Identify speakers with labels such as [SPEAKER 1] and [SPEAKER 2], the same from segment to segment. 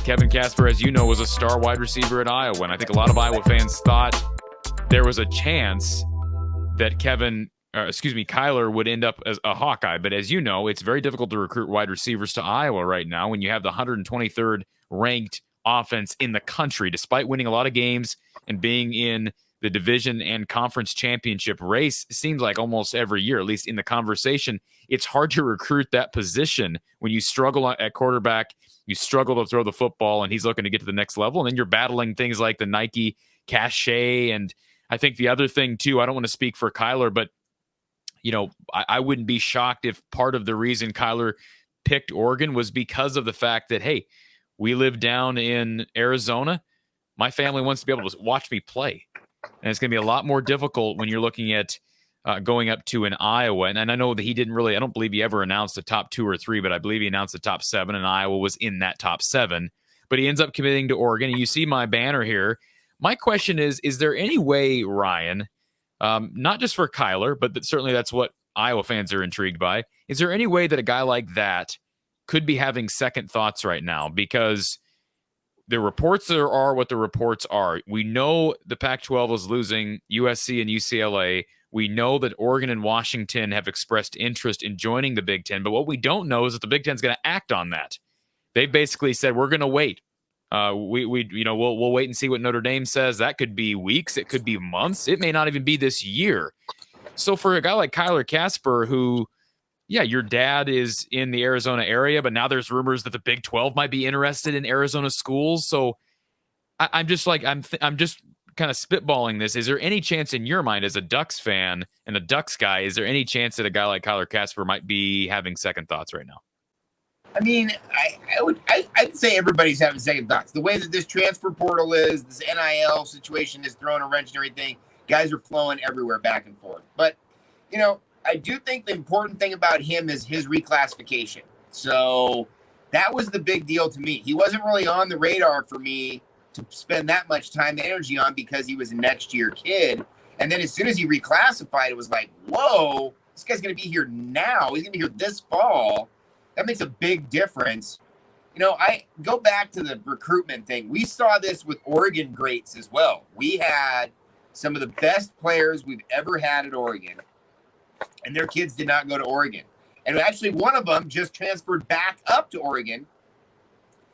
[SPEAKER 1] Kevin Kasper, as you know, was a star wide receiver at Iowa, and I think a lot of Iowa fans thought there was a chance that Kyler would end up as a Hawkeye. But as you know, it's very difficult to recruit wide receivers to Iowa right now when you have the 123rd ranked offense in the country, despite winning a lot of games and being in the division and conference championship race. It seems like almost every year, at least in the conversation, it's hard to recruit that position when you struggle at quarterback, you struggle to throw the football, and he's looking to get to the next level. And then you're battling things like the Nike cachet. And I think the other thing too, I don't want to speak for Kyler, but I wouldn't be shocked if part of the reason Kyler picked Oregon was because of the fact that, hey, we live down in Arizona. My family wants to be able to watch me play. And it's going to be a lot more difficult when you're looking at going up to an Iowa. And I know that he didn't really, I don't believe he ever announced the top 2 or 3, but I believe he announced the top 7, and Iowa was in that top 7. But he ends up committing to Oregon. And you see my banner here. My question is there any way, Ryan, not just for Kyler, but certainly that's what Iowa fans are intrigued by, is there any way that a guy like that could be having second thoughts right now? Because the reports are what the reports are. We know the Pac-12 is losing USC and UCLA. We know that Oregon and Washington have expressed interest in joining the Big Ten. But what we don't know is that the Big Ten is going to act on that. They basically said, we're going to wait. We'll wait and see what Notre Dame says. That could be weeks. It could be months. It may not even be this year. So for a guy like Kyler Kasper, who, your dad is in the Arizona area, but now there's rumors that the Big 12 might be interested in Arizona schools. So I'm just kind of spitballing this. Is there any chance in your mind, as a Ducks fan and a Ducks guy, is there any chance that a guy like Kyler Kasper might be having second thoughts right now?
[SPEAKER 2] I mean, I'd say everybody's having second thoughts. The way that this transfer portal is, this NIL situation is throwing a wrench and everything. Guys are flowing everywhere back and forth. But, I do think the important thing about him is his reclassification. So that was the big deal to me. He wasn't really on the radar for me to spend that much time and energy on because he was a next year kid. And then as soon as he reclassified, it was like, whoa, this guy's going to be here now. He's going to be here this fall. That makes a big difference. I go back to the recruitment thing. We saw this with Oregon greats as well. We had some of the best players we've ever had at Oregon, and their kids did not go to Oregon. And actually, one of them just transferred back up to Oregon.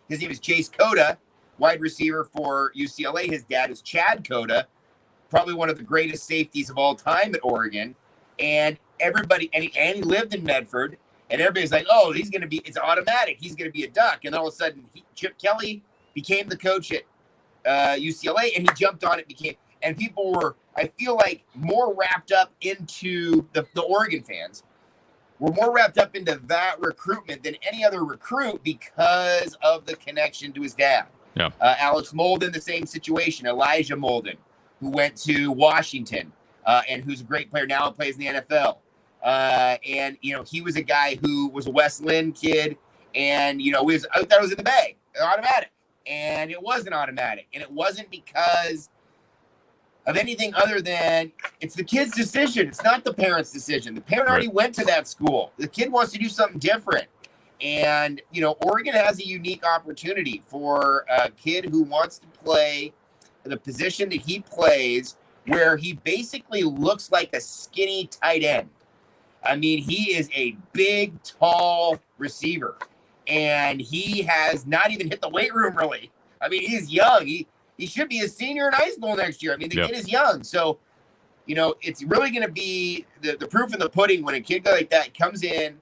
[SPEAKER 2] His name is Chase Cota, wide receiver for UCLA. His dad is Chad Cota, probably one of the greatest safeties of all time at Oregon. And everybody, and he lived in Medford. And everybody's like, oh, it's automatic. He's going to be a Duck. And all of a sudden, Chip Kelly became the coach at UCLA, and he jumped on it, and people were, I feel like, more wrapped up into the Oregon fans were more wrapped up into that recruitment than any other recruit because of the connection to his dad.
[SPEAKER 1] Yeah.
[SPEAKER 2] Alex Molden, the same situation. Elijah Molden, who went to Washington and who's a great player now and plays in the NFL. And he was a guy who was a West Lynn kid, and I thought it was in the bag, automatic, and it wasn't automatic, and it wasn't because of anything other than it's the kid's decision. It's not the parent's decision. The parent already went to that school. The kid wants to do something different, and Oregon has a unique opportunity for a kid who wants to play the position that he plays, where he basically looks like a skinny tight end. I mean, he is a big, tall receiver, and he has not even hit the weight room, really. I mean, he's young. He should be a senior in high school next year. I mean, the kid is young. So, it's really going to be the proof in the pudding when a kid like that comes in,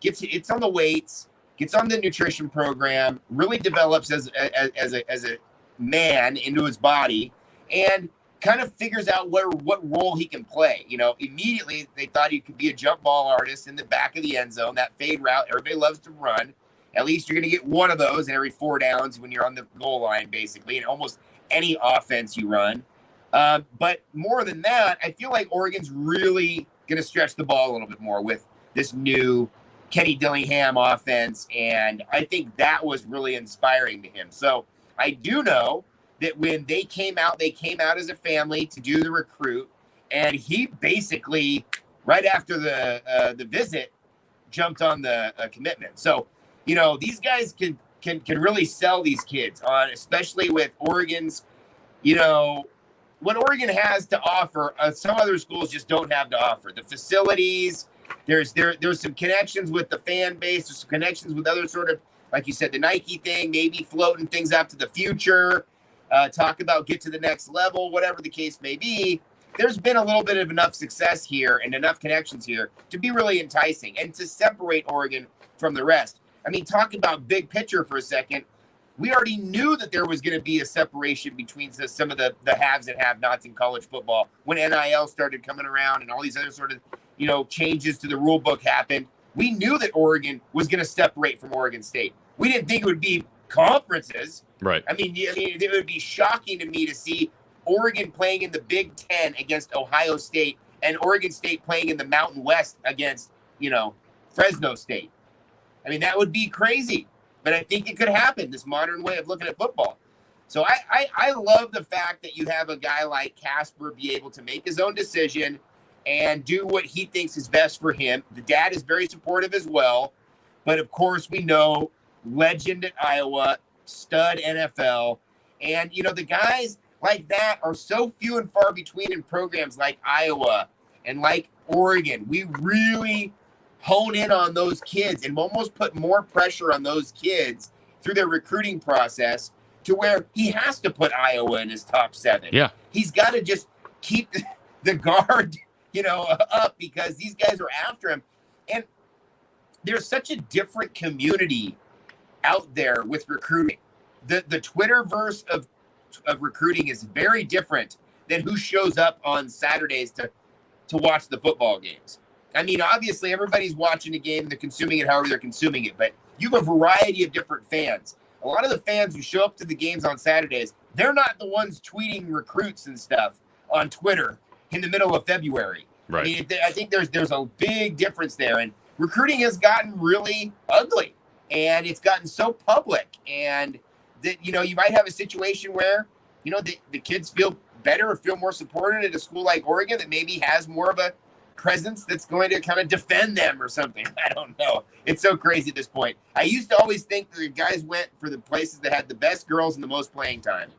[SPEAKER 2] it's on the weights, gets on the nutrition program, really develops as a man into his body, and kind of figures out what role he can play. Immediately they thought he could be a jump ball artist in the back of the end zone, that fade route everybody loves to run. At least you're going to get one of those in every 4 downs when you're on the goal line, basically, in almost any offense you run. But more than that, I feel like Oregon's really going to stretch the ball a little bit more with this new Kenny Dillingham offense, and I think that was really inspiring to him. So I do know that when they came out as a family to do the recruit, and he basically, right after the visit, jumped on the commitment. So, these guys can really sell these kids on, especially with Oregon's, what Oregon has to offer, some other schools just don't have to offer. The facilities, there's some connections with the fan base, there's some connections with other sort of, like you said, the Nike thing, maybe floating things out to the future, talk about get to the next level, whatever the case may be. There's been a little bit of enough success here and enough connections here to be really enticing and to separate Oregon from the rest. I mean, talk about big picture for a second. We already knew that there was going to be a separation between some of the haves and have-nots in college football when NIL started coming around and all these other sort of, changes to the rule book happened. We knew that Oregon was going to separate from Oregon State. We didn't think it would be conferences.
[SPEAKER 1] Right.
[SPEAKER 2] I mean, it would be shocking to me to see Oregon playing in the Big Ten against Ohio State and Oregon State playing in the Mountain West against, Fresno State. I mean, that would be crazy. But I think it could happen, this modern way of looking at football. So I love the fact that you have a guy like Kasper be able to make his own decision and do what he thinks is best for him. The dad is very supportive as well. But, of course, we know legend at Iowa, stud NFL. And, the guys like that are so few and far between in programs like Iowa and like Oregon. We really hone in on those kids and almost put more pressure on those kids through their recruiting process to where he has to put Iowa in his top 7.
[SPEAKER 1] Yeah.
[SPEAKER 2] He's got to just keep the guard, up because these guys are after him. And there's such a different community out there with recruiting. The Twitterverse of recruiting is very different than who shows up on Saturdays to watch the football games. I mean, obviously, everybody's watching the game. They're consuming it however they're consuming it. But you have a variety of different fans. A lot of the fans who show up to the games on Saturdays, they're not the ones tweeting recruits and stuff on Twitter in the middle of February.
[SPEAKER 1] Right.
[SPEAKER 2] I mean, I think there's a big difference there. And recruiting has gotten really ugly. And it's gotten so public. And that, you might have a situation where, the kids feel better or feel more supported at a school like Oregon that maybe has more of a presence that's going to kind of defend them or something. I don't know. It's so crazy at this point. I used to always think that the guys went for the places that had the best girls and the most playing time.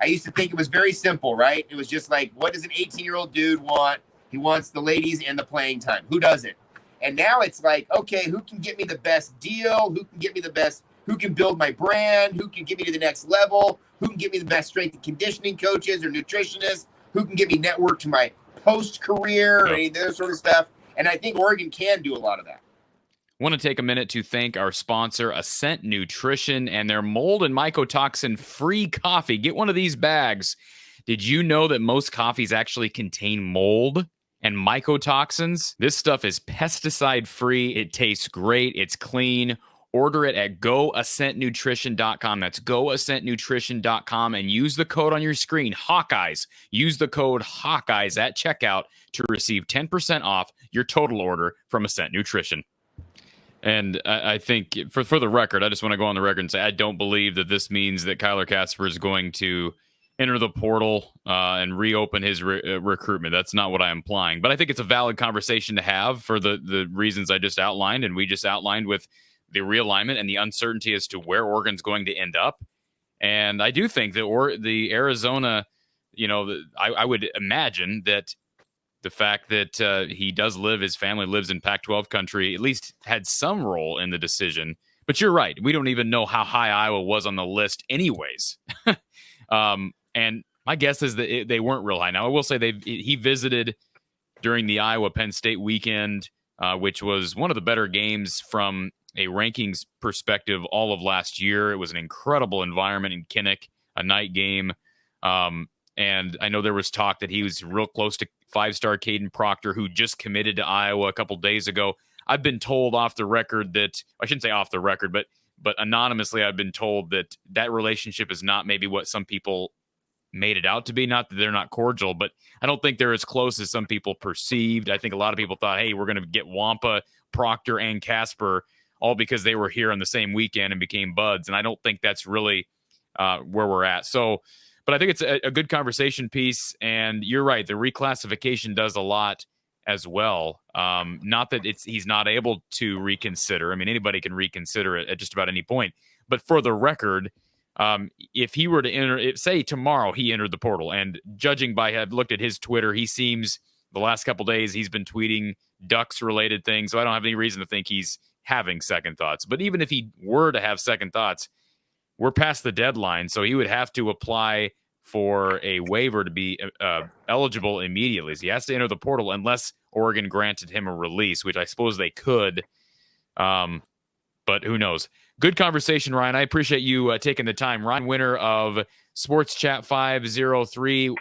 [SPEAKER 2] I used to think it was very simple, right? It was just like, what does an 18-year-old dude want? He wants the ladies and the playing time. Who doesn't? And now it's like, okay, who can get me the best deal? Who can get me the best? Who can build my brand? Who can get me to the next level? Who can get me the best strength and conditioning coaches or nutritionists? Who can get me network to my post-career or any of that sort of stuff? And I think Oregon can do a lot of that.
[SPEAKER 1] Want to take a minute to thank our sponsor, Ascent Nutrition, and their mold and mycotoxin-free coffee. Get one of these bags. Did you know that most coffees actually contain mold and mycotoxins? This stuff is pesticide-free. It tastes great. It's clean. Order it at goascentnutrition.com. That's goascentnutrition.com and use the code on your screen, Hawkeyes. Use the code Hawkeyes at checkout to receive 10% off your total order from Ascent Nutrition. And I think, for the record, I just want to go on the record and say I don't believe that this means that Kyler Kasper is going to enter the portal and reopen his recruitment. That's not what I'm implying. But I think it's a valid conversation to have for the reasons I just outlined and we just outlined with the realignment and the uncertainty as to where Oregon's going to end up. And I do think that the Arizona, I would imagine that the fact that his family lives in Pac-12 country, at least had some role in the decision. But you're right. We don't even know how high Iowa was on the list anyways. And my guess is that they weren't real high. Now, I will say he visited during the Iowa-Penn State weekend, which was one of the better games from a rankings perspective all of last year. It was an incredible environment in Kinnick, a night game. And I know there was talk that he was real close to five-star Caden Proctor, who just committed to Iowa a couple days ago. I've been told off the record that, I shouldn't say off the record, but anonymously I've been told that relationship is not maybe what some people made it out to be. Not that they're not cordial, but I don't think they're as close as some people perceived. I think a lot of people thought, hey, we're going to get Wampa, Proctor, and Kasper all because they were here on the same weekend and became buds. And I don't think that's really where we're at. So, but I think it's a good conversation piece. And you're right. The reclassification does a lot as well. Not that he's not able to reconsider. I mean, anybody can reconsider it at just about any point. But for the record, if he were to enter, say tomorrow he entered the portal, and judging by I've looked at his Twitter, he seems the last couple days he's been tweeting Ducks related things. So I don't have any reason to think he's having second thoughts. But even if he were to have second thoughts, we're past the deadline, so he would have to apply for a waiver to be eligible immediately. So he has to enter the portal unless Oregon granted him a release, which I suppose they could. But who knows? Good conversation, Ryan. I appreciate you taking the time. Ryan, winner of Sports Chat 503.